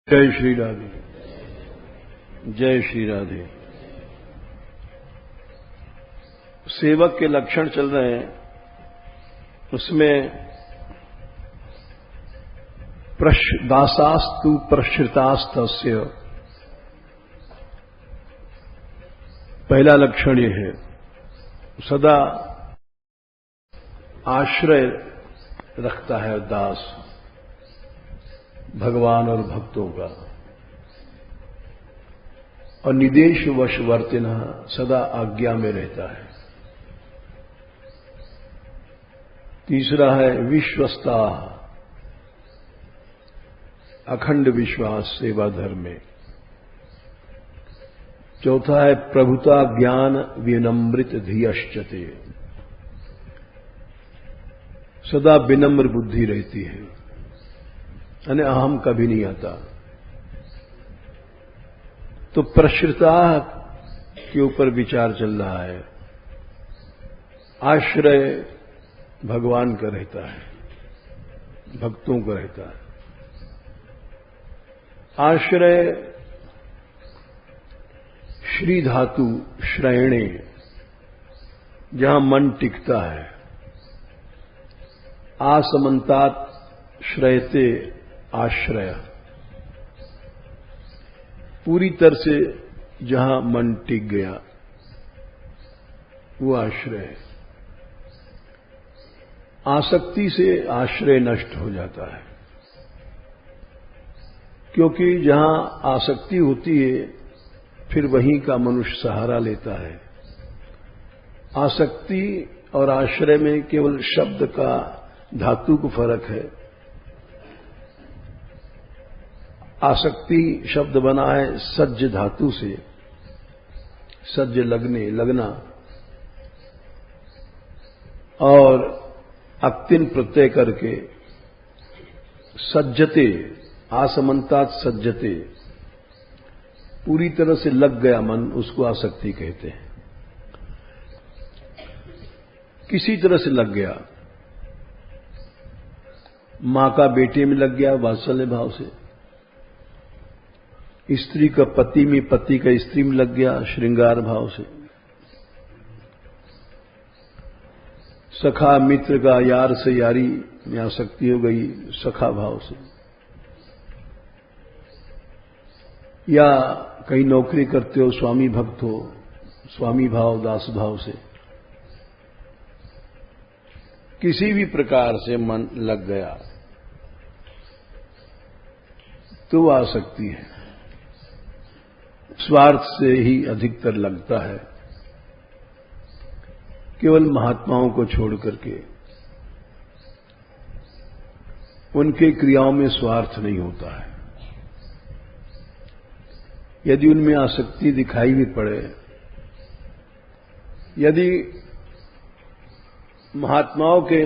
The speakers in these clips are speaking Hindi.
जय श्री राधे। जय श्री राधे। सेवक के लक्षण चल रहे हैं, उसमें दासास्तु प्रश्रितास्तस्य पहला लक्षण ये है, सदा आश्रय रखता है दास भगवान और भक्तों का, और निदेश वशवर्तिनः सदा आज्ञा में रहता है। तीसरा है विश्वस्ता, अखंड विश्वास सेवा धर्म में। चौथा है प्रभुता ज्ञान विनम्रित धियश्चते, सदा विनम्र बुद्धि रहती है, यानी अहम कभी नहीं आता। तो प्रश्रिता के ऊपर विचार चल रहा है। आश्रय भगवान का रहता है, भक्तों का रहता है। आश्रय श्री धातु श्रयणे, जहां मन टिकता है। आसमंतात श्रयते आश्रय, पूरी तरह से जहां मन टिक गया वो आश्रय है। आसक्ति से आश्रय नष्ट हो जाता है, क्योंकि जहां आसक्ति होती है फिर वहीं का मनुष्य सहारा लेता है। आसक्ति और आश्रय में केवल शब्द का, धातु को फर्क है। आसक्ति शब्द बना है सज्ज धातु से, सज्ज लगने, लगना, और अक्तिन प्रत्यय करके सज्जते, आसमंतात सज्जते, पूरी तरह से लग गया मन, उसको आसक्ति कहते हैं। किसी तरह से लग गया, मां का बेटे में लग गया वात्सल्य भाव से, स्त्री का पति में, पति का स्त्री में लग गया श्रृंगार भाव से, सखा मित्र का यार से यारी में आसक्ति हो गई सखा भाव से, या कहीं नौकरी करते हो, स्वामी भक्त हो, स्वामी भाव, दास भाव से, किसी भी प्रकार से मन लग गया तो वो आसक्ति है। स्वार्थ से ही अधिकतर लगता है, केवल महात्माओं को छोड़ करके। उनके क्रियाओं में स्वार्थ नहीं होता है। यदि उनमें आसक्ति दिखाई भी पड़े, यदि महात्माओं के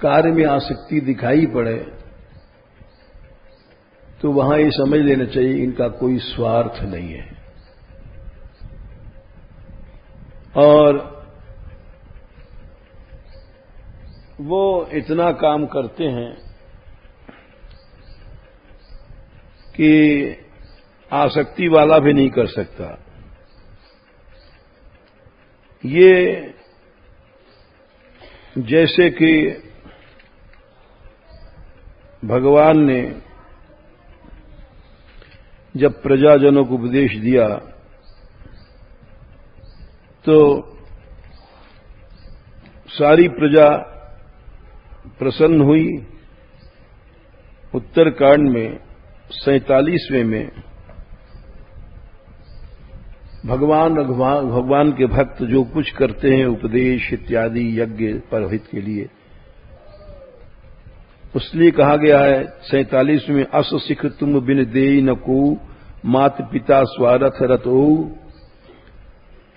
कार्य में आसक्ति दिखाई पड़े, तो वहां ये समझ लेना चाहिए इनका कोई स्वार्थ नहीं है। और वो इतना काम करते हैं कि आसक्ति वाला भी नहीं कर सकता। ये जैसे कि भगवान ने जब प्रजाजनों को उपदेश दिया तो सारी प्रजा प्रसन्न हुई। उत्तरकांड में 47वें में भगवान के भक्त जो कुछ करते हैं, उपदेश इत्यादि यज्ञ परहित के लिए, उसलिए कहा गया है 47 में, अस सिख तुम बिन देई न को मात पिता स्वारथ रतो।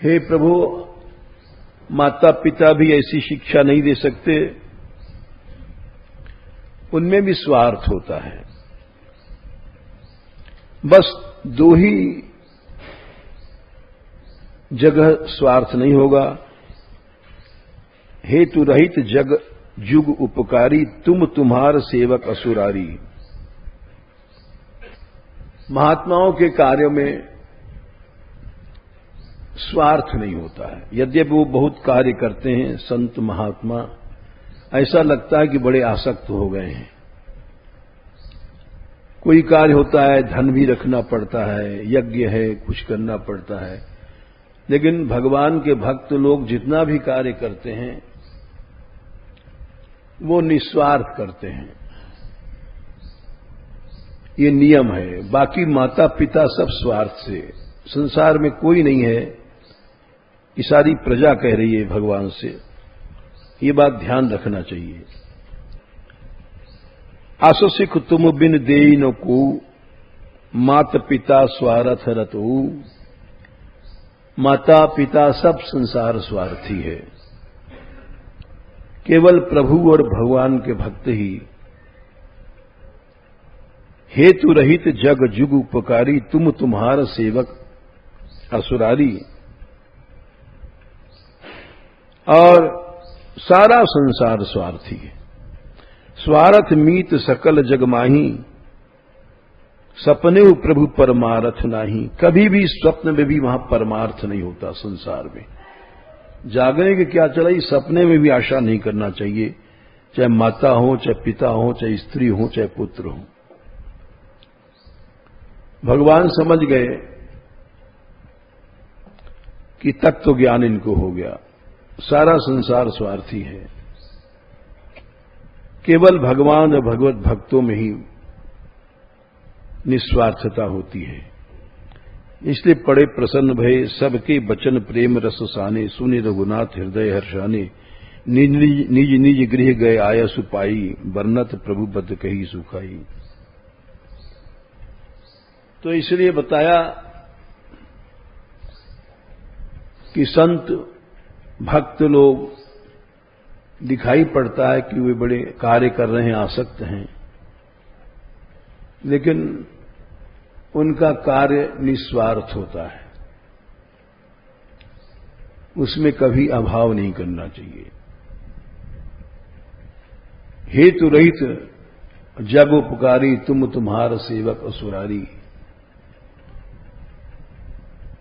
हे प्रभु, माता पिता भी ऐसी शिक्षा नहीं दे सकते, उनमें भी स्वार्थ होता है। बस दो ही जगह स्वार्थ नहीं होगा, हेतु रहित जग जुग उपकारी, तुम तुम्हार सेवक असुरारी। महात्माओं के कार्यों में स्वार्थ नहीं होता है। यद्यपि वो बहुत कार्य करते हैं, संत महात्मा, ऐसा लगता है कि बड़े आसक्त हो गए हैं। कोई कार्य होता है, धन भी रखना पड़ता है, यज्ञ है, कुछ करना पड़ता है, लेकिन भगवान के भक्त लोग जितना भी कार्य करते हैं वो निस्वार्थ करते हैं। ये नियम है। बाकी माता पिता सब स्वार्थ से। संसार में कोई नहीं है, ये सारी प्रजा कह रही है भगवान से। ये बात ध्यान रखना चाहिए। आसो सिख तुम बिन देई न को, माता पिता स्वार्थ रतो। माता पिता सब संसार स्वार्थी है। केवल प्रभु और भगवान के भक्त ही हेतु रहित जग जुग उपकारी, तुम तुम्हार सेवक असुरारी। और सारा संसार स्वार्थी है। स्वार्थ मीत सकल जग माही, सपने प्रभु परमार्थ नाही। कभी भी स्वप्न में भी वहां परमार्थ नहीं होता संसार में। जागने के क्या चला, सपने में भी आशा नहीं करना चाहिए, चाहे माता हो, चाहे पिता हो, चाहे स्त्री हो, चाहे पुत्र हो। भगवान समझ गए कि तत्व ज्ञान इनको हो गया। सारा संसार स्वार्थी है। केवल भगवान और भगवत भक्तों में ही निस्वार्थता होती है। इसलिए बड़े प्रसन्न भये सबके बचन प्रेम रस साने, सुने रघुनाथ हृदय हर्षाने। निज निज गृह गए आया सुपाई, बरनत प्रभु बद कही सुखाई। तो इसलिए बताया कि संत भक्त लोग दिखाई पड़ता है कि वे बड़े कार्य कर रहे हैं, आसक्त हैं, लेकिन उनका कार्य निस्वार्थ होता है। उसमें कभी अभाव नहीं करना चाहिए। हेतु रहित जग उपकारी, तुम तुम्हार सेवक असुरारी।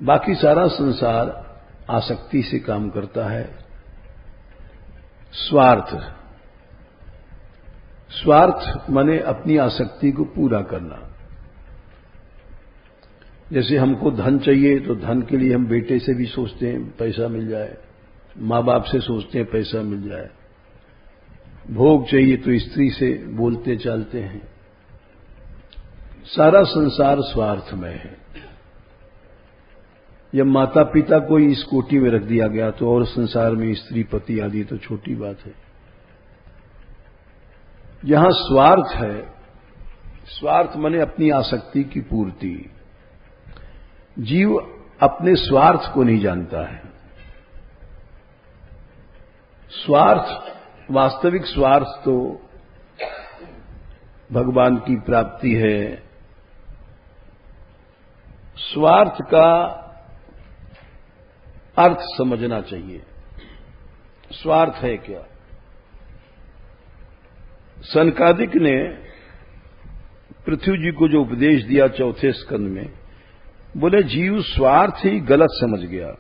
बाकी सारा संसार आसक्ति से काम करता है। स्वार्थ, स्वार्थ माने अपनी आसक्ति को पूरा करना। जैसे हमको धन चाहिए तो धन के लिए हम बेटे से भी सोचते हैं पैसा मिल जाए, मां बाप से सोचते हैं पैसा मिल जाए। भोग चाहिए तो स्त्री से बोलते चालते हैं। सारा संसार स्वार्थमय है। जब माता पिता को इस कोटि में रख दिया गया तो और संसार में स्त्री पति आदि तो छोटी बात है। जहां स्वार्थ है, स्वार्थ माने अपनी आसक्ति की पूर्ति। जीव अपने स्वार्थ को नहीं जानता है। स्वार्थ, वास्तविक स्वार्थ तो भगवान की प्राप्ति है। स्वार्थ का अर्थ समझना चाहिए। स्वार्थ है क्या? सनकादिक ने पृथ्वी जी को जो उपदेश दिया चौथे स्कंद में, बोले जीव स्वार्थ ही गलत समझ गया।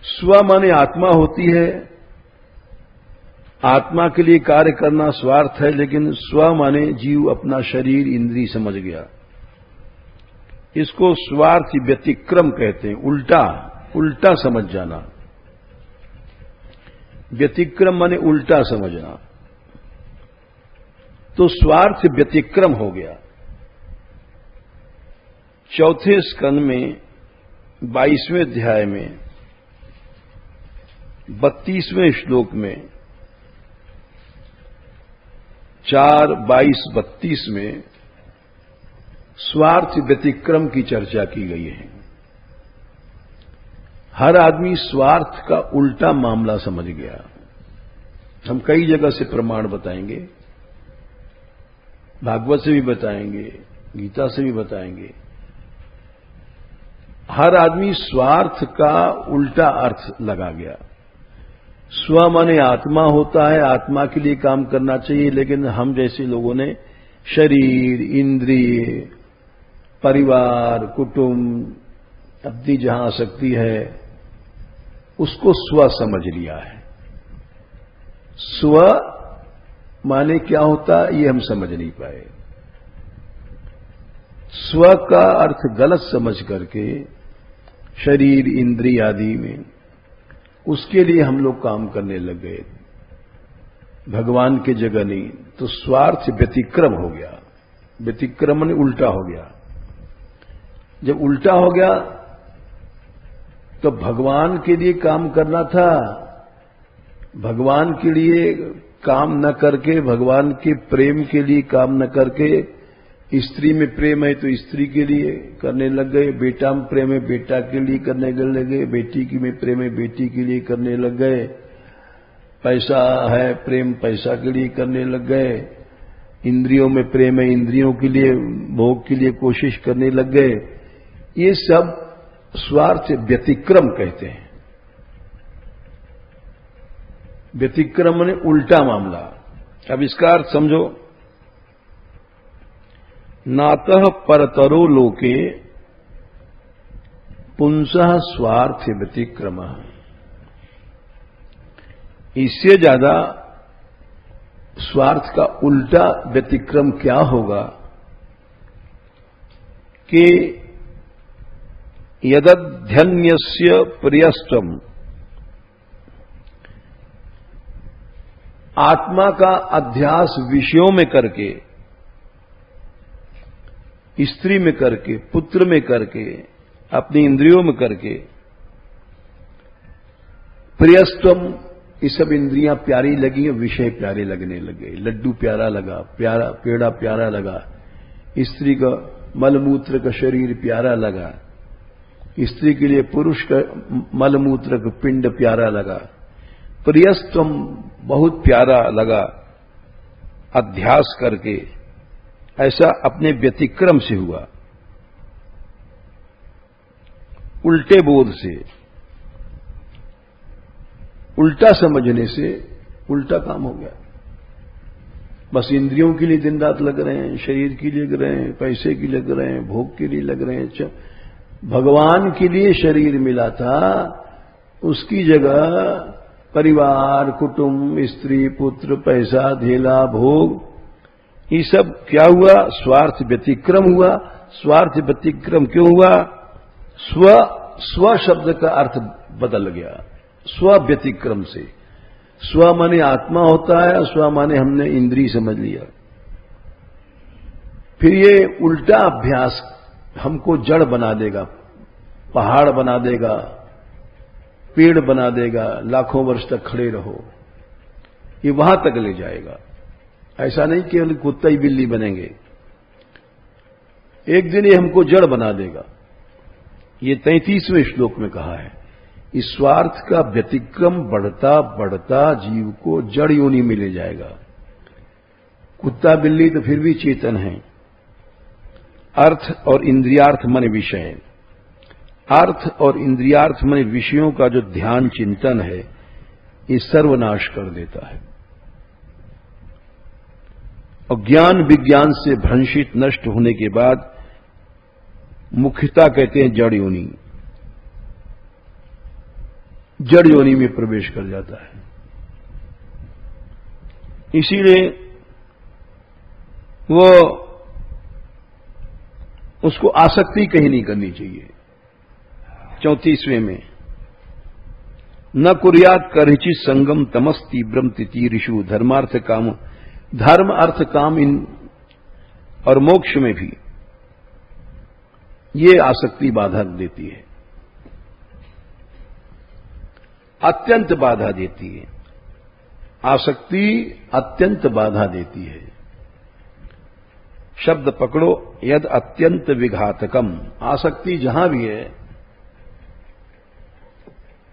स्व माने आत्मा होती है, आत्मा के लिए कार्य करना स्वार्थ है, लेकिन स्व माने जीव अपना शरीर इंद्री समझ गया। इसको स्वार्थ व्यतिक्रम कहते हैं। उल्टा उल्टा समझ जाना। व्यतिक्रम माने उल्टा समझना। तो स्वार्थ व्यतिक्रम हो गया। चौथे स्कंद में 22वें अध्याय में 32वें श्लोक में 4:22-32 में स्वार्थ व्यतिक्रम की चर्चा की गई है। हर आदमी स्वार्थ का उल्टा मामला समझ गया। हम कई जगह से प्रमाण बताएंगे, भागवत से भी बताएंगे, गीता से भी बताएंगे। हर आदमी स्वार्थ का उल्टा अर्थ लगा गया। स्व माने आत्मा होता है, आत्मा के लिए काम करना चाहिए, लेकिन हम जैसे लोगों ने शरीर, इंद्रिय, परिवार, कुटुंब, अपनी जहां आसक्ति है उसको स्व समझ लिया है। स्व माने क्या होता ये हम समझ नहीं पाए। स्व का अर्थ गलत समझ करके शरीर, इंद्रिय आदि में उसके लिए हम लोग काम करने लग गए, भगवान के जगह नहीं। तो स्वार्थ व्यतिक्रम हो गया। व्यतिक्रम ने उल्टा हो गया। जब उल्टा हो गया तो भगवान के लिए काम करना था, भगवान के लिए काम न करके, भगवान के प्रेम के लिए काम न करके, स्त्री में प्रेम है तो स्त्री के लिए करने लग गए, बेटा में प्रेम है बेटा के लिए करने लग गए, बेटी की में प्रेम है बेटी के लिए करने लग गए, पैसा है प्रेम पैसा के लिए करने लग गए, इंद्रियों में प्रेम है इंद्रियों के लिए, भोग के लिए कोशिश करने लग गए। ये सब स्वार्थ व्यतिक्रम कहते हैं। व्यतिक्रम ने उल्टा मामला। अब इसका अर्थ समझो। नातः परतरो लोके पुंसः स्वार्थ व्यतिक्रम। इससे ज्यादा स्वार्थ का उल्टा व्यतिक्रम क्या होगा कि यदध्यन्यस्य प्रियस्त्वम, आत्मा का अध्यास विषयों में करके, स्त्री में करके, पुत्र में करके, अपनी इंद्रियों में करके, प्रियस्त्वम, ये सब इंद्रियां प्यारी लगी, विषय प्यारे लगने लगे। लड्डू प्यारा लगा, प्यारा पेड़ा प्यारा लगा, स्त्री का मलमूत्र का शरीर प्यारा लगा, स्त्री के लिए पुरुष का मलमूत्र का पिंड प्यारा लगा, प्रियस्त्वम बहुत प्यारा लगा अध्यास करके। ऐसा अपने व्यतिक्रम से हुआ, उल्टे बोध से, उल्टा समझने से उल्टा काम हो गया। बस इंद्रियों के लिए दिन रात लग रहे हैं, शरीर के लिए लग रहे हैं, पैसे के लिए लग रहे हैं, भोग के लिए लग रहे हैं। भगवान के लिए शरीर मिला था, उसकी जगह परिवार, कुटुंब, स्त्री, पुत्र, पैसा, धेला, भोग, ये सब क्या हुआ? स्वार्थ व्यतिक्रम हुआ। स्वार्थ व्यतिक्रम क्यों हुआ? स्व शब्द का अर्थ बदल गया स्व व्यतिक्रम से। स्व माने आत्मा होता है, स्व माने हमने इंद्रिय समझ लिया। फिर ये उल्टा अभ्यास हमको जड़ बना देगा, पहाड़ बना देगा, पेड़ बना देगा, लाखों वर्ष तक खड़े रहो, ये वहां तक ले जाएगा। ऐसा नहीं केवल कुत्ता ही बिल्ली बनेंगे, एक दिन ये हमको जड़ बना देगा। ये 33वें श्लोक में कहा है। इस स्वार्थ का व्यतिक्रम बढ़ता बढ़ता जीव को जड़ योनि में ले जाएगा। कुत्ता बिल्ली तो फिर भी चेतन है। अर्थ और इंद्रियार्थ मन विषय, अर्थ और इंद्रियार्थ मन विषयों का जो ध्यान चिंतन है, ये सर्वनाश कर देता है। और ज्ञान विज्ञान से भ्रंशित नष्ट होने के बाद मुख्यता कहते हैं जड़ योनि, जड़ योनि में प्रवेश कर जाता है। इसीलिए वो उसको आसक्ति कहीं नहीं करनी चाहिए। 34वें में न कुर्यात करहिचित संगम तमस तीव्रम तितीरिषु। धर्मार्थ काम, धर्म अर्थ काम इन और मोक्ष में भी ये आसक्ति बाधा देती है, अत्यंत बाधा देती है। आसक्ति अत्यंत बाधा देती है। शब्द पकड़ो, यद अत्यंत विघातकम। आसक्ति जहां भी है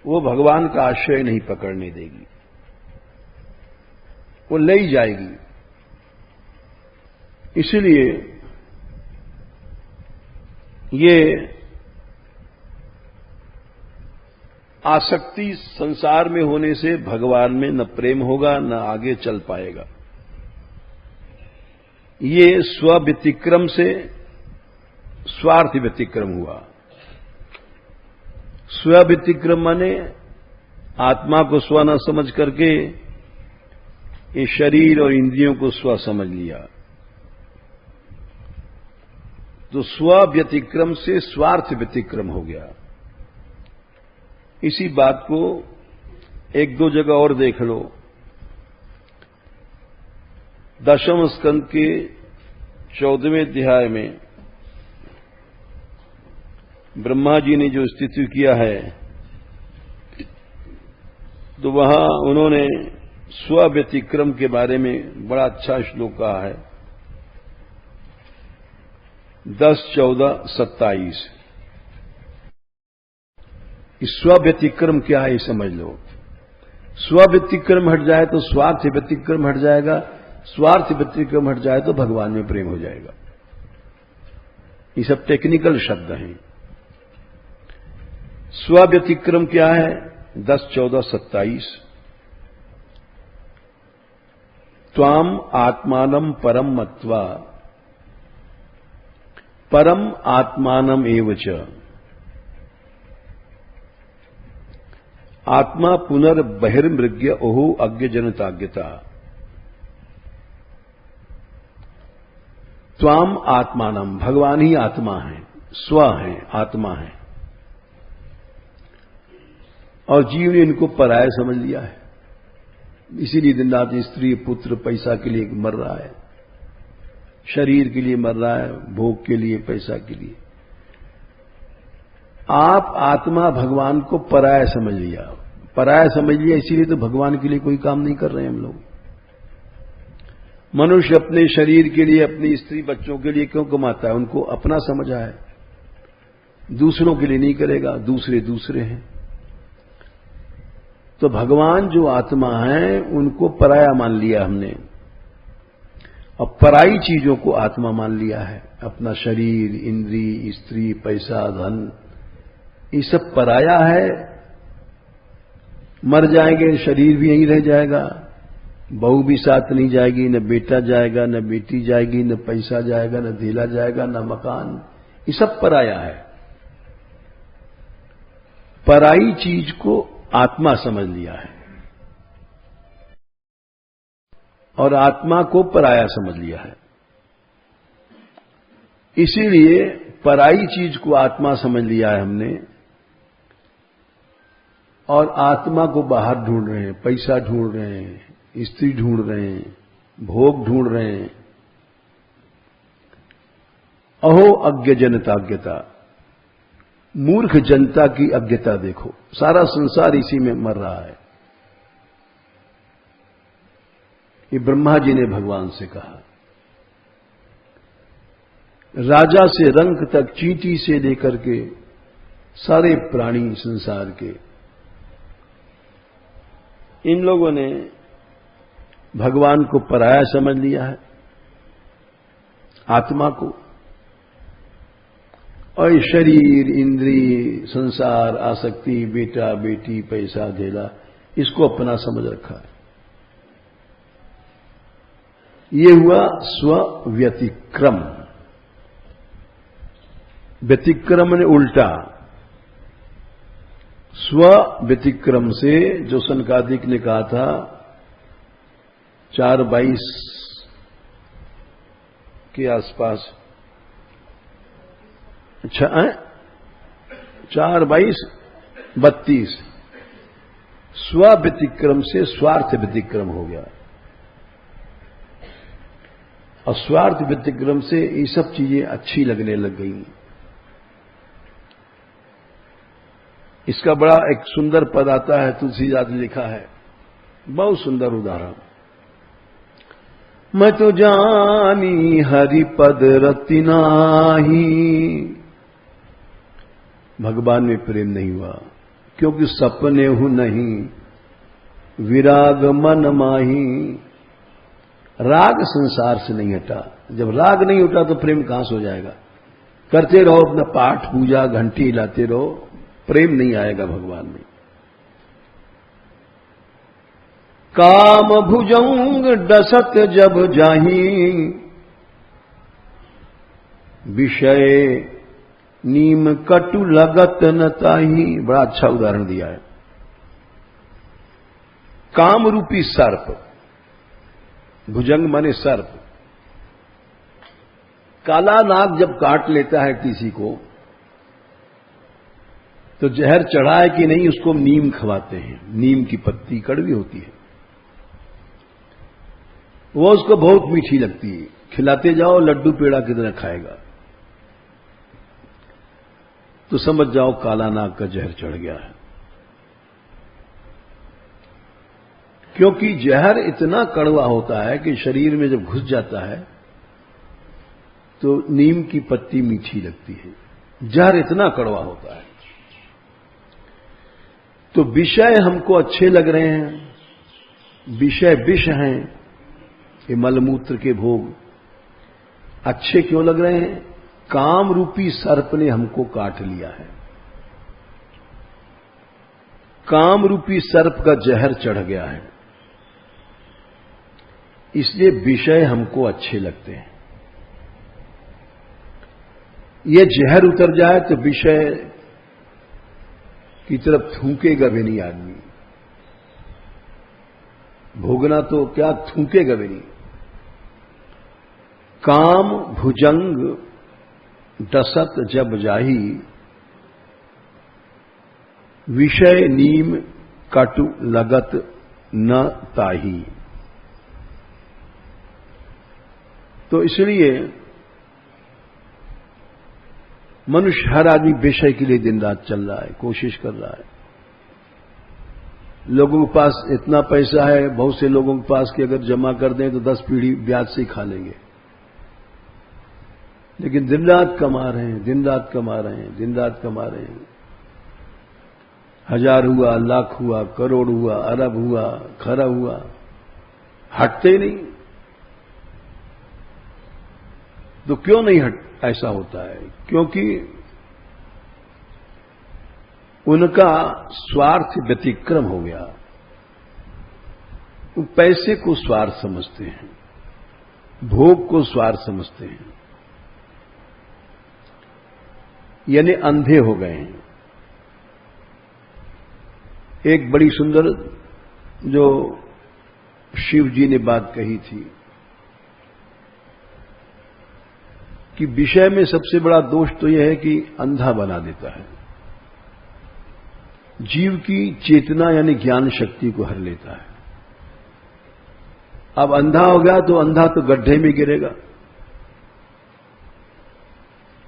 वो भगवान का आश्रय नहीं पकड़ने देगी, वो ले ही जाएगी। इसलिए ये आसक्ति संसार में होने से भगवान में न प्रेम होगा, न आगे चल पाएगा। ये स्व-व्यतिक्रम से स्वार्थ व्यतिक्रम हुआ। स्व-व्यतिक्रम माने आत्मा को स्व न समझ करके ये शरीर और इंद्रियों को स्व समझ लिया। तो स्व-व्यतिक्रम से स्वार्थ व्यतिक्रम हो गया। इसी बात को एक दो जगह और देख लो। दशम स्कंद के 14वें अध्याय में ब्रह्मा जी ने जो स्तुति किया है, तो वहां उन्होंने स्व-व्यतिक्रम के बारे में बड़ा अच्छा श्लोक कहा है। 10, 14, 27। स्व-व्यतिक्रम क्या है, समझ लो। स्व-व्यतिक्रम हट जाए तो स्वार्थ व्यतिक्रम हट जाएगा, स्वार्थ व्यतिक्रम हट जाए तो भगवान में प्रेम हो जाएगा। ये सब टेक्निकल शब्द हैं। स्व-व्यतिक्रम क्या है? 10, 14, 27। त्वाम आत्मानं परम मत्वा परम आत्मानम एव च आत्मा पुनर्बहिर्मृग्य ओहु अज्ञ जनताज्ञता। त्वाम आत्मानम, भगवान ही आत्मा है, स्व है, आत्मा है, और जीव ने इनको पराया समझ लिया है। इसीलिए दिन रात स्त्री पुत्र पैसा के लिए मर रहा है, शरीर के लिए मर रहा है, भोग के लिए, पैसा के लिए। आप आत्मा भगवान को पराया समझ लिया, पराया समझ लिया, इसीलिए तो भगवान के लिए कोई काम नहीं कर रहे हैं हम लोग। मनुष्य अपने शरीर के लिए, अपनी स्त्री बच्चों के लिए क्यों कमाता है? उनको अपना समझा है, दूसरों के लिए नहीं करेगा, दूसरे दूसरे हैं। तो भगवान जो आत्मा है उनको पराया मान लिया हमने, और पराई चीजों को आत्मा मान लिया है। अपना शरीर, इंद्री, स्त्री, पैसा, धन, ये सब पराया है। मर जाएंगे, शरीर भी यहीं रह जाएगा, बहू भी साथ नहीं जाएगी, न बेटा जाएगा, न बेटी जाएगी, न पैसा जाएगा, न धेला जाएगा, न मकान, ये सब पराया है। पराई चीज को आत्मा समझ लिया है और आत्मा को पराया समझ लिया है। इसीलिए पराई चीज को आत्मा समझ लिया है हमने, और आत्मा को बाहर ढूंढ रहे हैं, पैसा ढूंढ रहे हैं, स्त्री ढूंढ रहे हैं, भोग ढूंढ रहे हैं। अहो अज्ञ जनताज्ञता, मूर्ख जनता की अज्ञता देखो। सारा संसार इसी में मर रहा है। ये ब्रह्मा जी ने भगवान से कहा। राजा से रंक तक, चींटी से लेकर के सारे प्राणी संसार के, इन लोगों ने भगवान को पराया समझ लिया है, आत्मा को, और शरीर, इंद्री, संसार, आसक्ति, बेटा बेटी, पैसा, धेला, इसको अपना समझ रखा है। ये हुआ स्व व्यतिक्रम। व्यतिक्रम ने उल्टा। स्व व्यतिक्रम से जो सनकादिक ने कहा था 4:22 के आसपास, अच्छा 4:22, 32, स्व व्यतिक्रम से स्वार्थ व्यतिक्रम हो गया, और स्वार्थ व्यतिक्रम से ये सब चीजें अच्छी लगने लग गई। इसका बड़ा एक सुंदर पद आता है, तुलसीदास ने लिखा है, बहुत सुंदर उदाहरण। मैं तो जानी हरि पद रति नाही, भगवान में प्रेम नहीं हुआ, क्योंकि सपने हूं नहीं विराग मन माही। राग संसार से नहीं हटा। जब राग नहीं उठा तो प्रेम कहां से हो जाएगा? करते रहो अपना पाठ पूजा, घंटी हिलाते रहो, प्रेम नहीं आएगा भगवान में। काम भुजंग डसत जब जाही, विषय नीम कटु लगत न ताही। बड़ा अच्छा उदाहरण दिया है। काम रूपी सर्प, भुजंग माने सर्प, काला नाग जब काट लेता है किसी को तो जहर चढ़ा है कि नहीं उसको नीम खवाते हैं। नीम की पत्ती कड़वी होती है, वो उसको बहुत मीठी लगती है, खिलाते जाओ लड्डू पेड़ा की तरह खाएगा। तो समझ जाओ काला नाग का जहर चढ़ गया है। क्योंकि जहर इतना कड़वा होता है कि शरीर में जब घुस जाता है तो नीम की पत्ती मीठी लगती है। जहर इतना कड़वा होता है। तो विषय हमको अच्छे लग रहे हैं, विषय विष हैं, ये मलमूत्र के भोग अच्छे क्यों लग रहे हैं? काम रूपी सर्प ने हमको काट लिया है। काम रूपी सर्प का जहर चढ़ गया है, इसलिए विषय हमको अच्छे लगते हैं। ये जहर उतर जाए तो विषय की तरफ थूकेगा भी नहीं आदमी। भोगना तो क्या, थूकेगा भी नहीं। काम भुजंग डसत जब जाही, विषय नीम कटु लगत न ताही। तो इसलिए मनुष्य, हर आदमी विषय के लिए दिन रात चल रहा है, कोशिश कर रहा है। लोगों के पास इतना पैसा है, बहुत से लोगों के पास कि अगर जमा कर दें तो 10 पीढ़ी ब्याज से ही खा लेंगे। लेकिन दिन रात कमा रहे हैं, दिन रात कमा रहे हैं, दिन रात कमा रहे हैं। 1000 हुआ, लाख हुआ, करोड़ हुआ, अरब हुआ, खरब हुआ, हटते ही नहीं। तो क्यों नहीं ऐसा होता है? क्योंकि उनका स्वार्थ व्यतिक्रम हो गया। वो पैसे को स्वार्थ समझते हैं, भोग को स्वार्थ समझते हैं, यानी अंधे हो गए हैं। एक बड़ी सुंदर जो शिव जी ने बात कही थी कि विषय में सबसे बड़ा दोष तो यह है कि अंधा बना देता है। जीव की चेतना यानी ज्ञान शक्ति को हर लेता है। अब अंधा हो गया तो अंधा तो गड्ढे में गिरेगा।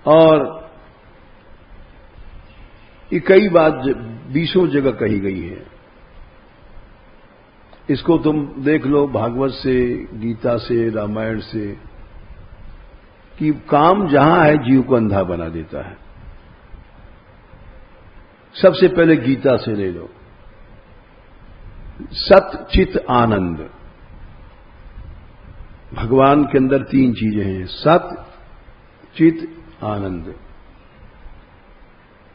और ये कई बात 20 जगह कही गई है। इसको तुम देख लो भागवत से, गीता से, रामायण से, कि काम जहां है जीव को अंधा बना देता है। सबसे पहले गीता से ले लो, सत चित आनंद। भगवान के अंदर 3 चीजें हैं, सत चित आनंद।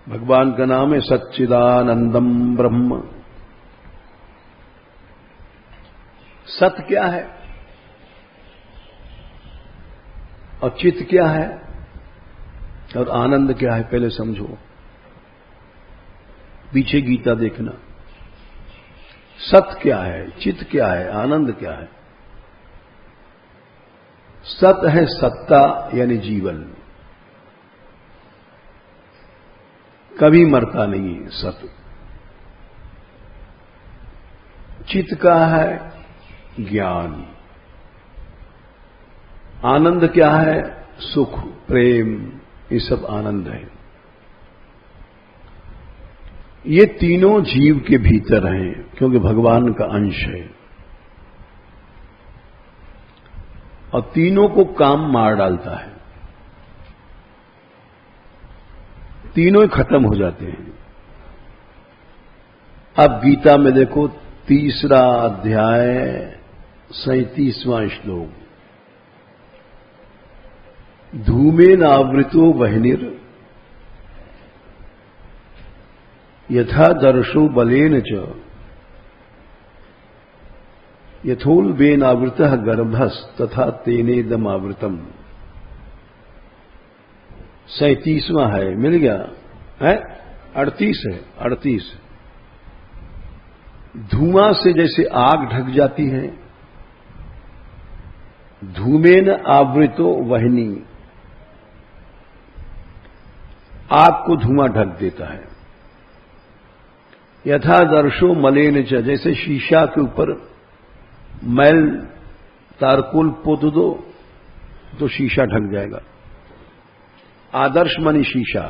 भगवान का नाम है सच्चिदानंदम ब्रह्म। सत क्या है और चित क्या है और आनंद क्या है, पहले समझो। पीछे गीता देखना। सत क्या है, चित क्या है, आनंद क्या है? सत है सत्ता यानी जीवन, कभी मरता नहीं है सत। चित का है ज्ञान। आनंद क्या है? सुख, प्रेम, ये सब आनंद है। ये तीनों जीव के भीतर हैं क्योंकि भगवान का अंश है। और तीनों को काम मार डालता है, तीनों ही खत्म हो जाते हैं। अब गीता में देखो 3रा अध्याय 37वां श्लोक, धूमेन आवृतो वह्निर यथा दर्शो बलेन च यथोल्बेनावृतः गर्भस् तथा तेनेदमावृतम्। 37वां है, मिल गया है, 38 है, 38। धुआं से जैसे आग ढक जाती है, धूमेन आवृतो वहनी, आग को धुआं ढक देता है। यथादर्शो मलेन च, जैसे शीशा के ऊपर मैल तारकोल पोत दो तो शीशा ढक जाएगा। आदर्श माने शीशा,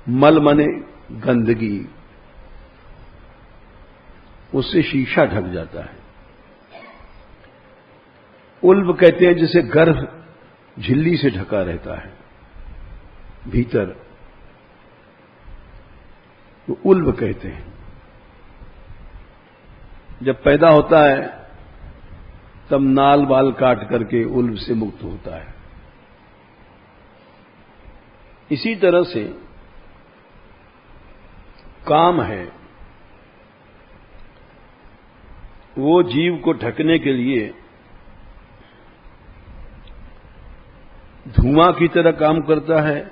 मल माने गंदगी, उससे शीशा ढक जाता है। उल्ब कहते हैं जिसे गर्भ झिल्ली से ढका रहता है भीतर, तो उल्ब कहते हैं। जब पैदा होता है तब नाल बाल काट करके उल्ब से मुक्त होता है। इसी तरह से काम है, वो जीव को ढकने के लिए धुआं की तरह काम करता है,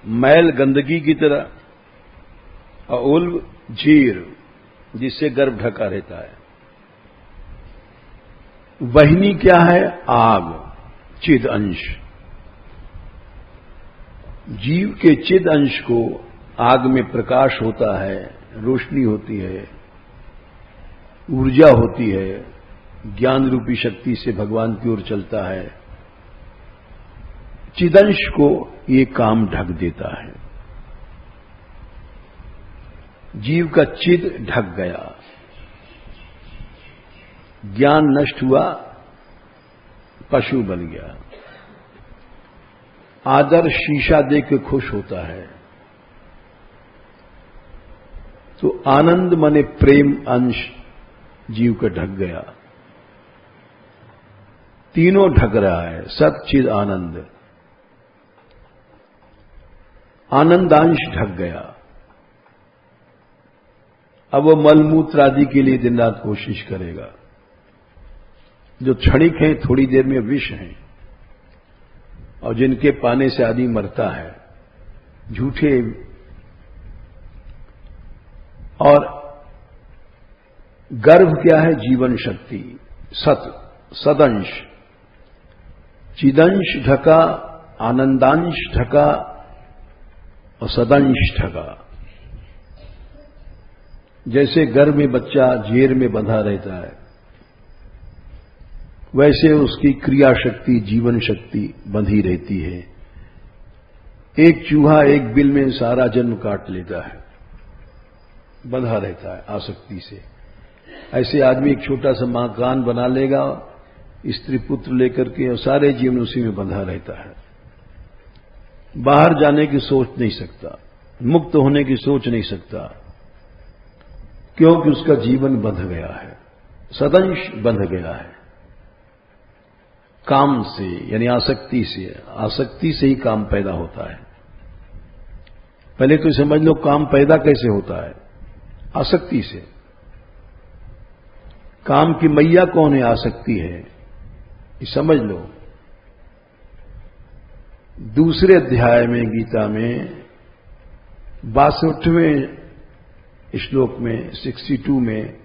मैल गंदगी की तरह, और उल्ब झीर जिससे गर्भ ढका रहता है। वहनी क्या है? आग, चिद अंश। जीव के चिद अंश को आग में प्रकाश होता है, रोशनी होती है, ऊर्जा होती है, ज्ञान रूपी शक्ति से भगवान की ओर चलता है। चिदंश को ये काम ढक देता है। जीव का चिद ढक गया, ज्ञान नष्ट हुआ, पशु बन गया। आदर शीशा देख के खुश होता है, तो आनंद माने प्रेम अंश जीव का ढक गया। तीनों ढक रहा है, सत चिद आनंद। आनंदांश ढक गया। अब वो मलमूत्र आदि के लिए दिन रात कोशिश करेगा, जो क्षणिक हैं, थोड़ी देर में विष हैं, और जिनके पाने से आदमी मरता है, झूठे। और गर्भ क्या है? जीवन शक्ति, सदंश। चिदंश ढका, आनंदांश ढका और सदंश ढका। जैसे गर्भ में बच्चा जेर में बंधा रहता है, वैसे उसकी क्रिया शक्ति, जीवन शक्ति बंधी रहती है। एक चूहा एक बिल में सारा जन्म काट लेता है, बंधा रहता है आसक्ति से। ऐसे आदमी एक छोटा सा मकान बना लेगा, स्त्री पुत्र लेकर के, और सारे जीवन उसी में बंधा रहता है। बाहर जाने की सोच नहीं सकता, मुक्त होने की सोच नहीं सकता, क्योंकि उसका जीवन बंध गया है, सदंश बंध गया है। काम से, यानी आसक्ति से। आसक्ति से ही काम पैदा होता है। पहले तो समझ लो काम पैदा कैसे होता है? आसक्ति से। काम की मैया कौन है? आसक्ति है, ये समझ लो। दूसरे अध्याय में गीता में 62वें श्लोक में 62 में,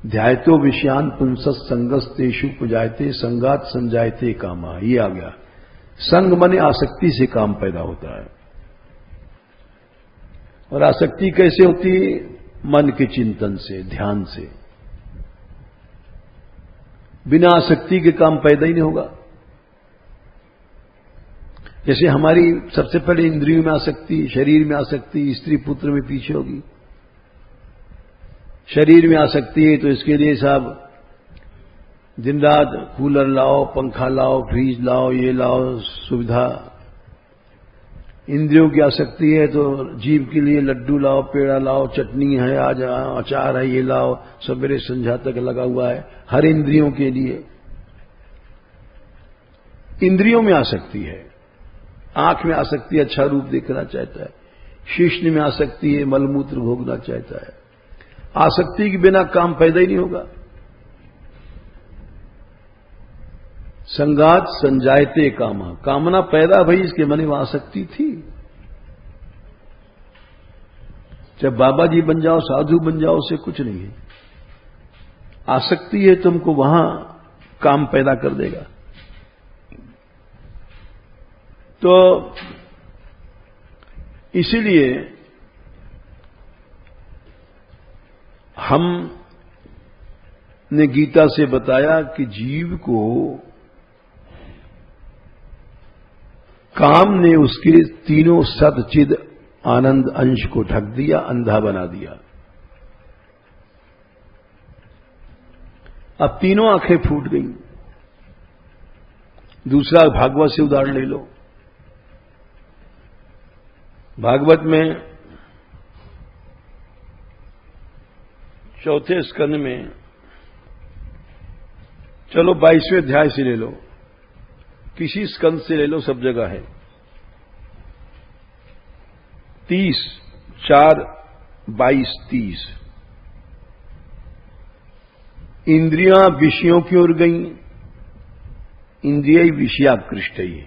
ध्यायतो विषयान पुंसस संगस्तेषु पुजायते संगात संजायते कामा, ये आ गया। संग माने आसक्ति से काम पैदा होता है। और आसक्ति कैसे होती है? मन के चिंतन से, ध्यान से। बिना आसक्ति के काम पैदा ही नहीं होगा। जैसे हमारी सबसे पहले इंद्रियों में आसक्ति, शरीर में आसक्ति, स्त्री पुत्र में पीछे होगी। शरीर में आसक्ति है तो इसके लिए साहब दिन रात कूलर लाओ, पंखा लाओ, फ्रिज लाओ, ये लाओ, सुविधा। इंद्रियों की आसक्ति है तो जीव के लिए लड्डू लाओ, पेड़ा लाओ, चटनी है, आज अचार है, ये लाओ, सवेरे संध्या तक लगा हुआ है, हर इंद्रियों के लिए। इंद्रियों में आसक्ति है। आंख में आसक्ति, अच्छा रूप देखना चाहता है। शीश्न में आसक्ति है, मलमूत्र भोगना चाहता है। आसक्ति के बिना काम पैदा ही नहीं होगा। संगात संजायते कामा, कामना पैदा भई, इसके मन में आसक्ति थी। जब बाबा जी बन जाओ, साधु बन जाओ, उससे कुछ नहीं है। आसक्ति है तुमको, वहां काम पैदा कर देगा। तो इसीलिए हमने गीता से बताया कि जीव को काम ने उसके तीनों सत चिद आनंद अंश को ढक दिया, अंधा बना दिया। अब तीनों आंखें फूट गई। दूसरा भागवत से उदाहरण ले लो। भागवत में चौथे स्कंद में, चलो 22वें अध्याय से ले लो, किसी स्कंद से ले लो, सब जगह है। 30:4-22-30। इंद्रियां विषयों की ओर गई, इंद्रिय विषयाकृष्ट ही,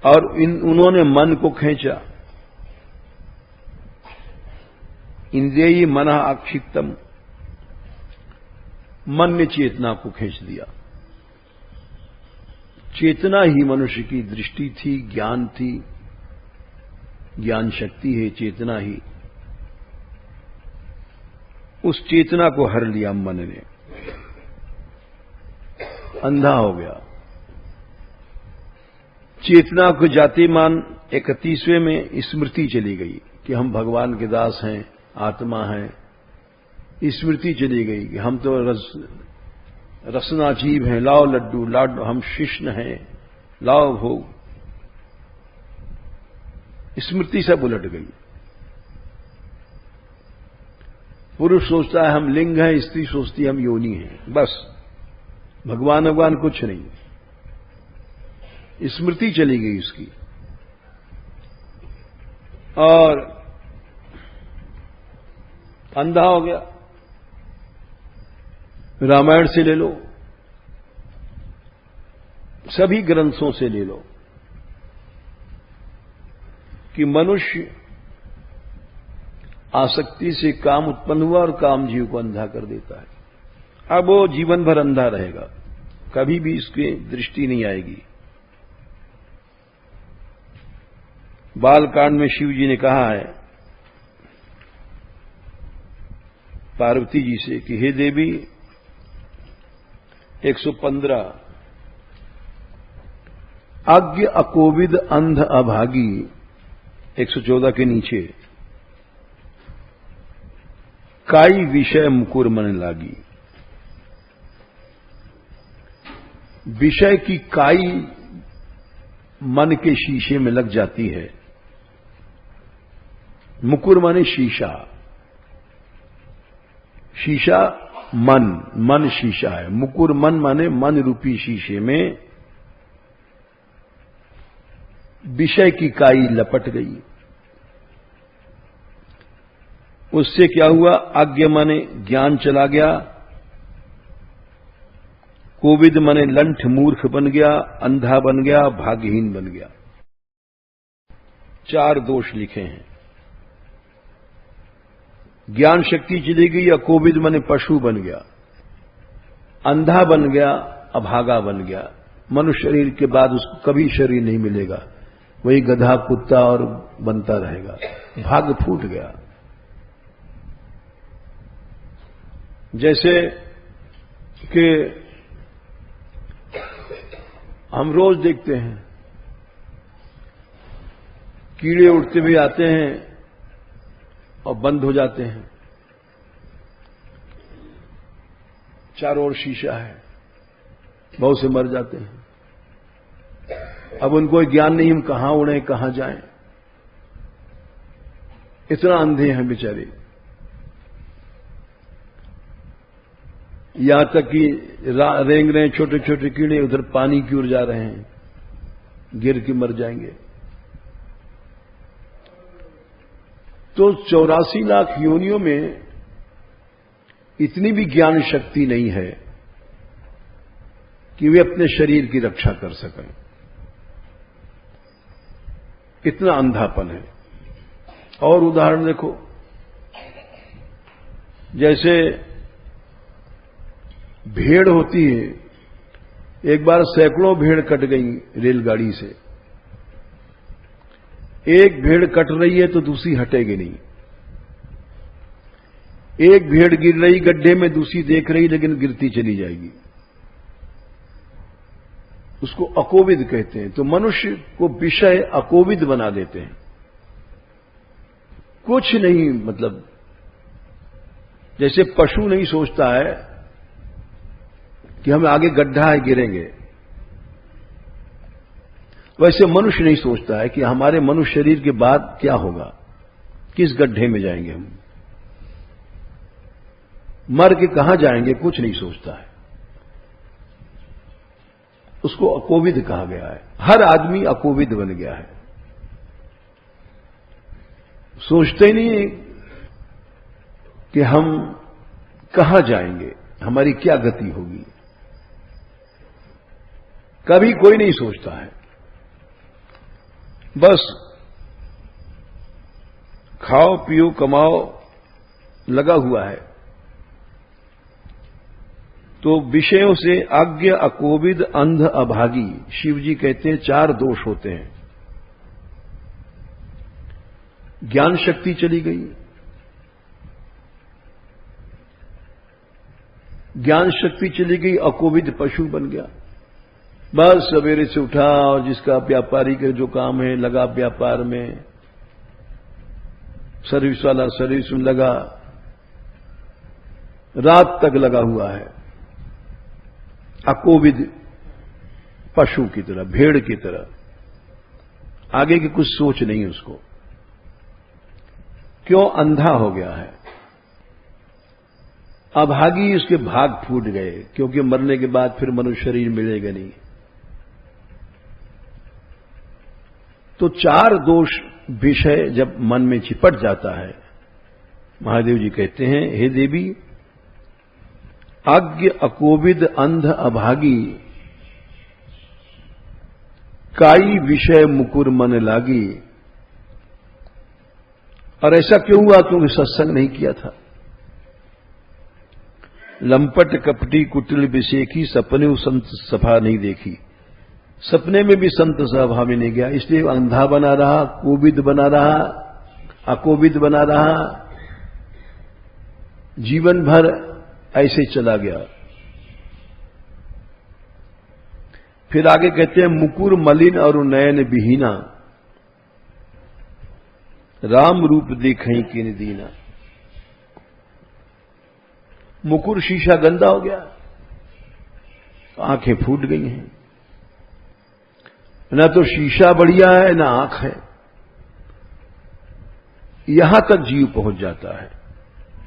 और उन्होंने मन को खींचा। इंद्रिय मनः आक्षिप्तम, मन ने चेतना को खींच दिया। चेतना ही मनुष्य की दृष्टि थी, ज्ञान थी, ज्ञान शक्ति है चेतना ही। उस चेतना को हर लिया मन ने, अंधा हो गया। चेतना को जाति मान 31वें में स्मृति चली गई कि हम भगवान के दास हैं, आत्मा हैं। स्मृति चली गई कि हम तो रसना जीव हैं, लाओ लड्डू, लाडो हम शिष्ण हैं, लाओ भोग। स्मृति सब उलट गई। पुरुष सोचता है हम लिंग हैं, स्त्री सोचती है हम योनि हैं। बस भगवान कुछ नहीं। स्मृति चली गई उसकी। और अंधा हो गया। रामायण से ले लो, सभी ग्रंथों से ले लो कि मनुष्य आसक्ति से काम उत्पन्न हुआ और काम जीव को अंधा कर देता है। अब वो जीवन भर अंधा रहेगा, कभी भी इसकी दृष्टि नहीं आएगी। बालकांड में शिव जी ने कहा है पार्वती जी से कि हे देवी 115 अज्ञ अकोविद अंध अभागी 114 के नीचे काई विषय मुकुर मन लागी। विषय की काई मन के शीशे में लग जाती है। मुकुर माने शीशा, शीशा मन शीशा है। मुकुर मन माने मन रूपी शीशे में विषय की काई लपट गई। उससे क्या हुआ? अज्ञ माने ज्ञान चला गया, कोविद माने लंठ मूर्ख बन गया, अंधा बन गया, भाग्यहीन बन गया। 4 दोष लिखे हैं। ज्ञान शक्ति चली गई, अकोविद माने पशु बन गया, अंधा बन गया, अभागा बन गया। मनुष्य शरीर के बाद उसको कभी शरीर नहीं मिलेगा, वही गधा कुत्ता और बनता रहेगा। भाग्य फूट गया। जैसे कि हम रोज देखते हैं कीड़े उड़ते हुए आते हैं और बंद हो जाते हैं। चारों ओर शीशा है, बहुत से मर जाते हैं। अब उनको ज्ञान नहीं हम कहां उड़े कहां जाएं, इतना अंधे हैं बेचारे। यहां तक कि रेंग रहे छोटे छोटे कीड़े उधर पानी की ओर जा रहे हैं, गिर के मर जाएंगे। तो 84 लाख योनियों में इतनी भी ज्ञान शक्ति नहीं है कि वे अपने शरीर की रक्षा कर सकें। इतना अंधापन है। और उदाहरण देखो, जैसे भेड़ होती है, एक बार सैकड़ों भेड़ कट गई रेलगाड़ी से। एक भेड़ कट रही है तो दूसरी हटेगी नहीं। एक भेड़ गिर रही गड्ढे में, दूसरी देख रही लेकिन गिरती चली जाएगी। उसको अकोविद कहते हैं। तो मनुष्य को विषय अकोविद बना देते हैं। कुछ नहीं, मतलब जैसे पशु नहीं सोचता है कि हमें आगे गड्ढा है, गिरेंगे, वैसे मनुष्य नहीं सोचता है कि हमारे मनुष्य शरीर के बाद क्या होगा, किस गड्ढे में जाएंगे हम, मर के कहां जाएंगे, कुछ नहीं सोचता है। उसको अकोविद कहा गया है। हर आदमी अकोविद बन गया है। सोचते ही नहीं कि हम कहां जाएंगे, हमारी क्या गति होगी, कभी कोई नहीं सोचता है। बस खाओ पियो कमाओ लगा हुआ है। तो विषयों से अज्ञ अकोविद अंध अभागी, शिव जी कहते हैं 4 दोष होते हैं। ज्ञान शक्ति चली गई, ज्ञान शक्ति चली गई, अकोविद पशु बन गया। बस सवेरे से उठा और जिसका व्यापारी के जो काम है लगा व्यापार में, सर्विस वाला सर्विस में लगा, रात तक लगा हुआ है। अकोविद पशु की तरह, भेड़ की तरह, आगे की कुछ सोच नहीं उसको। क्यों? अंधा हो गया है। अभागी, उसके भाग फूट गए, क्योंकि मरने के बाद फिर मनुष्य शरीर मिलेगा नहीं। तो 4 दोष विषय जब मन में चिपट जाता है, महादेव जी कहते हैं, हे देवी, अज्ञ अकोविद अंध अभागी, काई विषय मुकुर मन लागी। और ऐसा क्यों हुआ? क्योंकि सत्संग नहीं किया था। लंपट कपटी कुटिल विषेखी, सपने संत सभा नहीं देखी। सपने में भी संत सभा में नहीं गया, इसलिए अंधा बना रहा, कोविद बना रहा, अकोविद बना रहा, जीवन भर ऐसे चला गया। फिर आगे कहते हैं, मुकुर मलिन और नयन विहीना, राम रूप देखई किन दीना। मुकुर शीशा गंदा हो गया, आंखें फूट गई हैं। न तो शीशा बढ़िया है, न आंख है। यहां तक जीव पहुंच जाता है,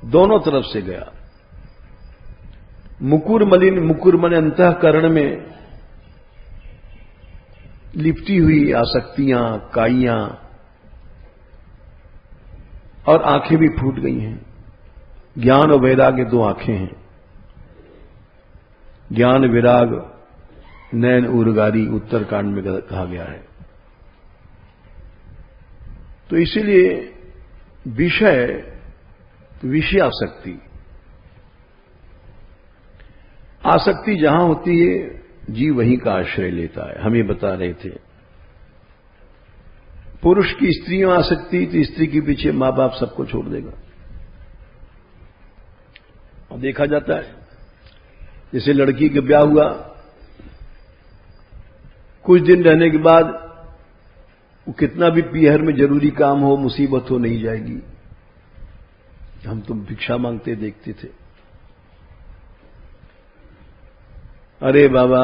दोनों तरफ से गया। मुकुर मलिन, मुकुर मन अंतःकरण में लिपटी हुई आसक्तियां, काइयां, और आंखें भी फूट गई हैं। ज्ञान और वैराग्य 2 आंखें हैं। ज्ञान विराग नैन उर्गारी उत्तरकांड में कहा गया है। तो इसीलिए विषयासक्ति, आसक्ति जहां होती है, जीव वहीं का आश्रय लेता है। हम ये बता रहे थे, पुरुष की स्त्री में आसक्ति, तो स्त्री के पीछे मां बाप सबको छोड़ देगा। और देखा जाता है, जैसे लड़की के ब्याह हुआ, कुछ दिन रहने के बाद वो कितना भी पीहर में जरूरी काम हो, मुसीबत हो, नहीं जाएगी। हम तो भिक्षा मांगते देखते थे। अरे बाबा,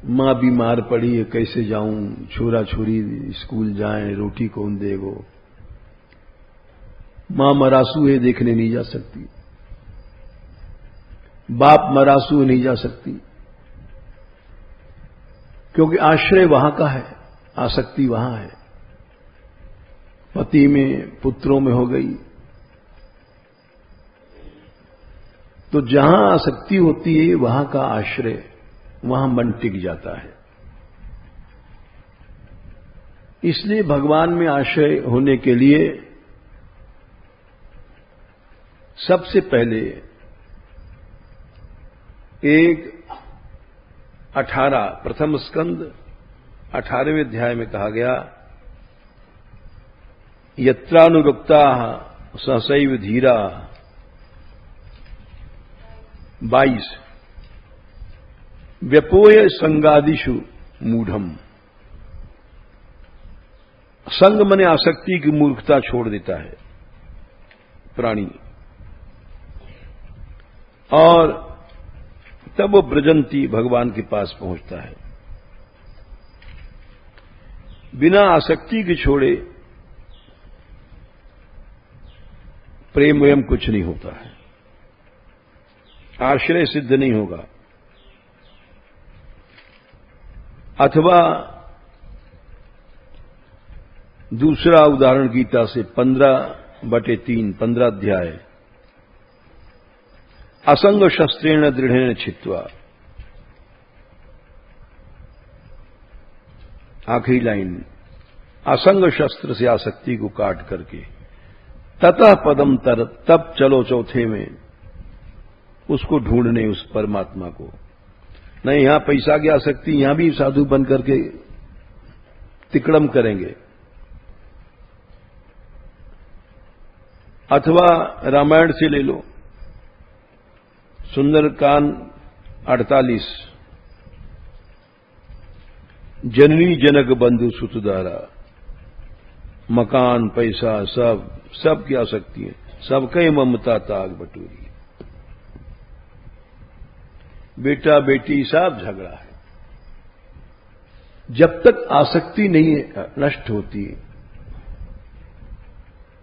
मां बीमार पड़ी है, कैसे जाऊं, छोरा छोरी स्कूल जाएं, रोटी कौन देगो, मां मरासू है, देखने नहीं जा सकती, बाप मरासू है, नहीं जा सकती, क्योंकि आश्रय वहां का है, आसक्ति वहां है। पति में, पुत्रों में हो गई। तो जहां आसक्ति होती है, वहां का आश्रय वहां मन टिक जाता है। इसलिए भगवान में आश्रय होने के लिए सबसे पहले 18 प्रथम स्कंद 18वें अध्याय में कहा गया, यत्रानुरक्ता सहसैव धीरा। 22 व्यपोय संगादिषु मूढ़म। संग मने आसक्ति की मूर्खता छोड़ देता है प्राणी, और तब वो ब्रजंती भगवान के पास पहुंचता है। बिना आसक्ति के छोड़े प्रेम वयम कुछ नहीं होता है, आश्रय सिद्ध नहीं होगा। अथवा दूसरा उदाहरण गीता से 15/3 15 अध्याय, असंग शस्त्रेण दृढ़ेन छित्त्वा। आखिरी लाइन, असंग शस्त्र से आसक्ति को काट करके ततः पदम तर, तब चलो चौथे में उसको ढूंढने, उस परमात्मा को। नहीं यहां पैसा की आसक्ति, यहां भी साधु बन करके तिकड़म करेंगे। अथवा रामायण से ले लो, सुंदरकांड 48, जननी जनक बंधु सुतदारा। मकान पैसा सब की आसक्ति है, सबके ममता ताग बटोरी। बेटा बेटी सब झगड़ा है। जब तक आसक्ति नहीं नष्ट होती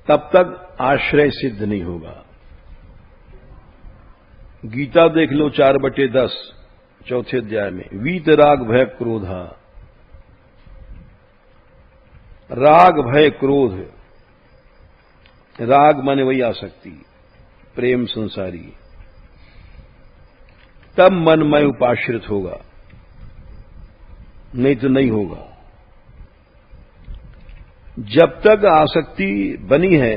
तब तक आश्रय सिद्ध नहीं होगा। गीता देख लो 4/10 चौथे अध्याय में, वीत राग भय क्रोधा। राग भय क्रोध, राग माने वही आसक्ति, प्रेम संसारी, तब मन में उपाश्रित होगा, नहीं तो नहीं होगा। जब तक आसक्ति बनी है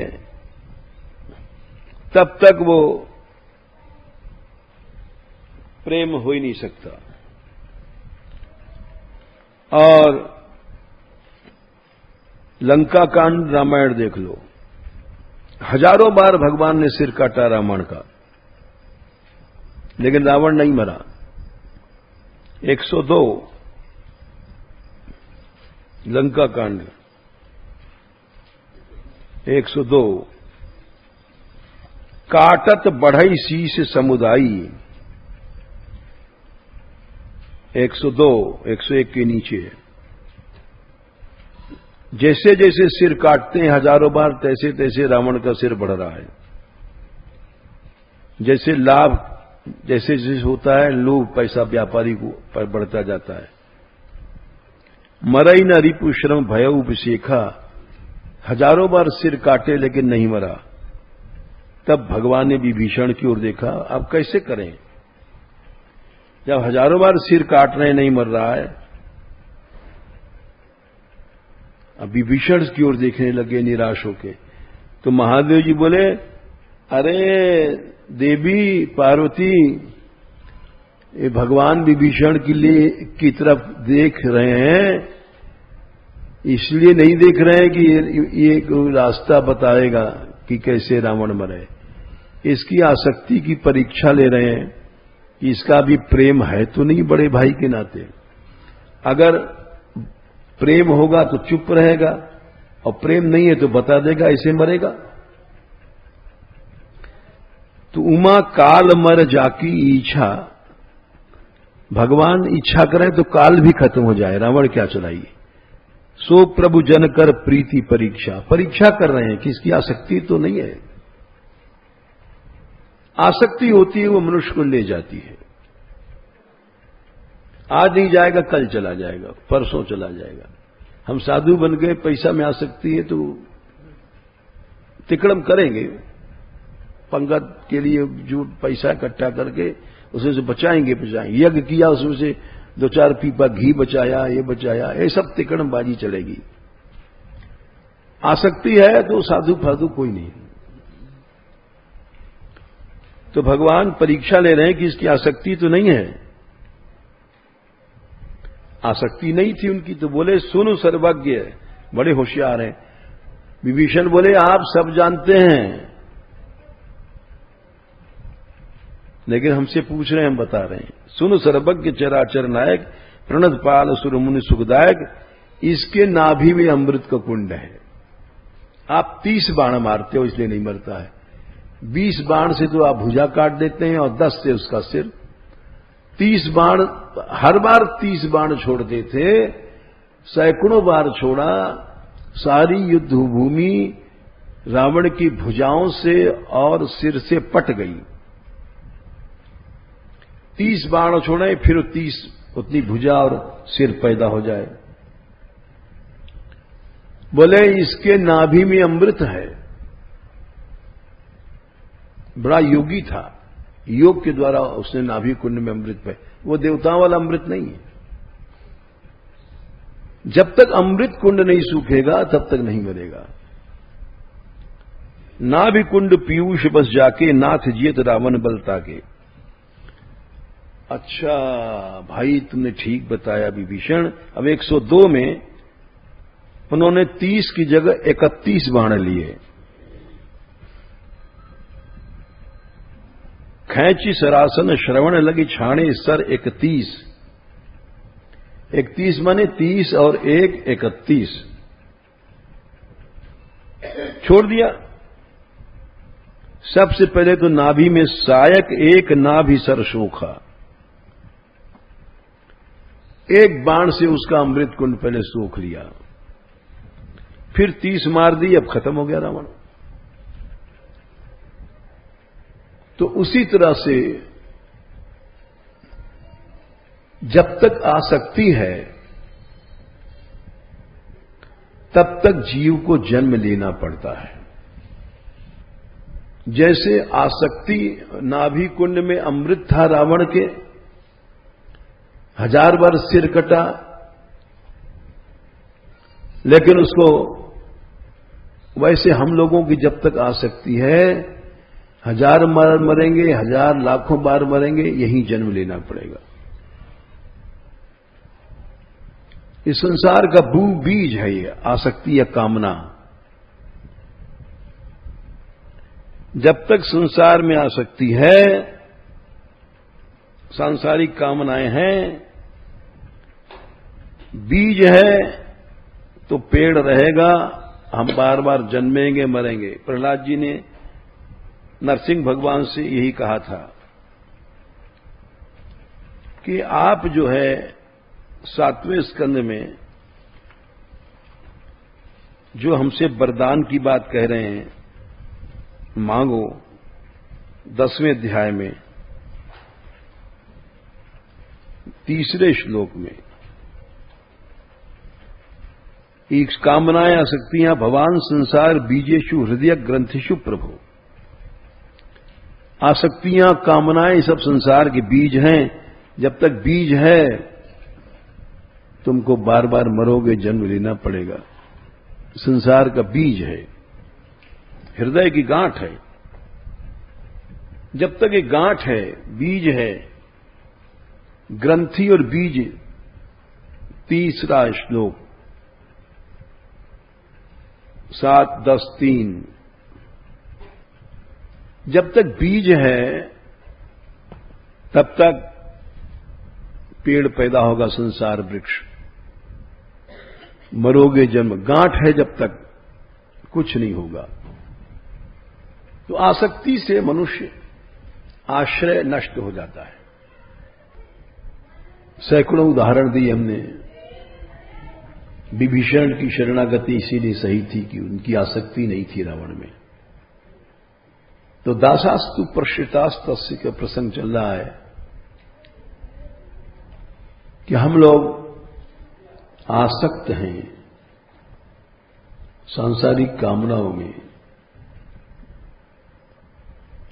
तब तक वो प्रेम हो ही नहीं सकता। और लंका कांड रामायण देख लो, हजारों बार भगवान ने सिर काटा रावण का, लेकिन रावण नहीं मरा। 102 लंका कांड 102, काटत बढ़ई शीश समुदायी। 102 101 के नीचे, जैसे जैसे सिर काटते हैं हजारों बार, तैसे तैसे रावण का सिर बढ़ रहा है। जैसे लाभ जैसे जैसे होता है, लोभ पैसा व्यापारी को पर बढ़ता जाता है। मरई न रिपु श्रम भयउ विशेखा। हजारों बार सिर काटे लेकिन नहीं मरा। तब भगवान ने विभीषण की ओर देखा, अब कैसे करें जब हजारों बार सिर काट रहे नहीं मर रहा है। अब विभीषण की ओर देखने लगे निराश होके। तो महादेव जी बोले, अरे देवी पार्वती, ये भगवान विभीषण की तरफ देख रहे हैं, इसलिए नहीं देख रहे हैं कि ये रास्ता बताएगा कि कैसे रावण मरे। इसकी आसक्ति की परीक्षा ले रहे हैं, इसका भी प्रेम है तो नहीं बड़े भाई के नाते। अगर प्रेम होगा तो चुप रहेगा, और प्रेम नहीं है तो बता देगा ऐसे मरेगा। तो उमा काल मर जाकी इच्छा, भगवान इच्छा करें तो काल भी खत्म हो जाए, रावण क्या चलाइए। सो प्रभु जन कर प्रीति परीक्षा, परीक्षा कर रहे हैं कि इसकी आसक्ति तो नहीं है। आसक्ति होती है वो मनुष्य को ले जाती है। आज नहीं जाएगा कल चला जाएगा, परसों चला जाएगा। हम साधु बन गए, पैसा में आसक्ति है तो तिकड़म करेंगे, पंगत के लिए जो पैसा इकट्ठा करके उसमें से बचाएंगे। यज्ञ किया, उसमें से 2-4 पीपा घी बचाया, ये बचाया, ये सब तिकड़मबाजी चलेगी। आसक्ति है तो साधु फाधु कोई नहीं। तो भगवान परीक्षा ले रहे हैं कि इसकी आसक्ति तो नहीं है। आसक्ति नहीं थी उनकी, तो बोले सुनो सर्वज्ञ, बड़े होशियार हैं। विभीषण बोले आप सब जानते हैं, लेकिन हमसे पूछ रहे हैं, हम बता रहे हैं। सुनो सर्वज्ञ चराचर नायक, प्रणत पाल सुर मुनि सुखदायक, इसके नाभि में अमृत का कुंड है। आप 30 बाण मारते हो इसलिए नहीं मरता है। 20 बाण से तो आप भुजा काट देते हैं और 10 से उसका सिर। 30 बाण, हर बार 30 बाण छोड़ते थे, सैकड़ों बार छोड़ा। सारी युद्ध भूमि रावण की भुजाओं से और सिर से पट गई। 30 बाण छोड़े, फिर 30 उतनी भुजा और सिर पैदा हो जाए। बोले इसके नाभि में अमृत है। बड़ा योगी था, योग के द्वारा उसने नाभि कुंड में अमृत पे, वो देवताओं वाला अमृत नहीं है। जब तक अमृत कुंड नहीं सूखेगा तब तक नहीं मरेगा। नाभि कुंड पीयूष बस जाके, नाथ जियत रावण बलता के। अच्छा भाई तुमने ठीक बताया विभीषण। अब 102 में उन्होंने 30 की जगह 31 बाण लिए। खैंची सरासन श्रवण लगी छाणे सर 31। 31 माने 30 और 1 31 छोड़ दिया। सबसे पहले तो नाभि में सायक, एक नाभि सर शोखा। एक बाण से उसका अमृत कुंड पहले सोख लिया, फिर 30 मार दी, अब खत्म हो गया रावण। तो उसी तरह से जब तक आसक्ति है तब तक जीव को जन्म लेना पड़ता है। जैसे आसक्ति, नाभि कुंड में अमृत था रावण के, 1000 बार सिर कटा, लेकिन उसको, वैसे हम लोगों की जब तक आसक्ति है 1000 बार मरेंगे, 1000 लाखों बार मरेंगे, यहीं जन्म लेना पड़ेगा। इस संसार का भू बीज है ये आसक्ति या कामना। जब तक संसार में आसक्ति है, सांसारिक कामनाएं हैं, बीज है, तो पेड़ रहेगा, हम बार बार जन्मेंगे मरेंगे। प्रहलाद जी ने नरसिंह भगवान से यही कहा था कि आप जो है 7वें स्कंद में जो हमसे वरदान की बात कह रहे हैं, मांगो 10वें अध्याय में 3रे श्लोक में, एक कामनाएं आसक्तियां भवान संसार बीजेशु हृदय ग्रंथिशु प्रभु। आसक्तियां कामनाएं सब संसार के बीज हैं। जब तक बीज है तुमको बार बार मरोगे, जन्म लेना पड़ेगा। संसार का बीज है, हृदय की गांठ है। जब तक एक गांठ है, बीज है, ग्रंथि और बीज, 3रा श्लोक 7, 10, 3। जब तक बीज है तब तक पेड़ पैदा होगा, संसार वृक्ष, मरोगे जन्म। गांठ है जब तक कुछ नहीं होगा। तो आसक्ति से मनुष्य आश्रय नष्ट हो जाता है। सैकड़ों उदाहरण दिए हमने। विभीषण की शरणागति इसीलिए सही थी कि उनकी आसक्ति नहीं थी रावण में। तो दासास्तु प्रश्रितास्तस्य का प्रसंग चल रहा है कि हम लोग आसक्त हैं सांसारिक कामनाओं में।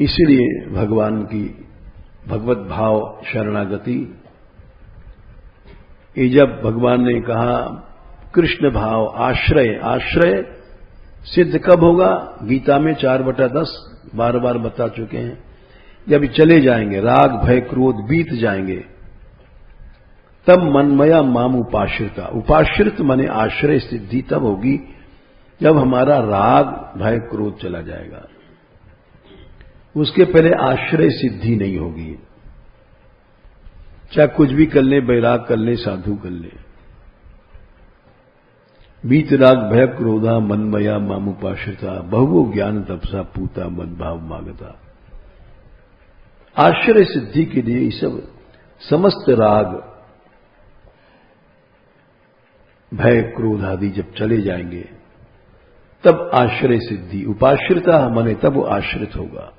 इसलिए भगवान की भगवत भाव शरणागति, ये जब भगवान ने कहा कृष्ण भाव आश्रय, आश्रय सिद्ध कब होगा? गीता में 4/10 बार बार बता चुके हैं। जब चले जाएंगे, राग भय क्रोध बीत जाएंगे, तब मनमया माम उपाश्रिता, उपाश्रित माने आश्रय सिद्धि तब होगी जब हमारा राग भय क्रोध चला जाएगा। उसके पहले आश्रय सिद्धि नहीं होगी। चाहे कुछ भी कर ले, बैराग कर ले, साधु कर ले। बीत राग भय क्रोधा मनमया मामुपाश्रिता, बहु ज्ञान तपसा पूता मन भाव मागता। आश्रय सिद्धि के लिए सब समस्त राग भय क्रोध आदि जब चले जाएंगे, तब आश्रय सिद्धि। उपाश्रिता माने तब वो आश्रित होगा।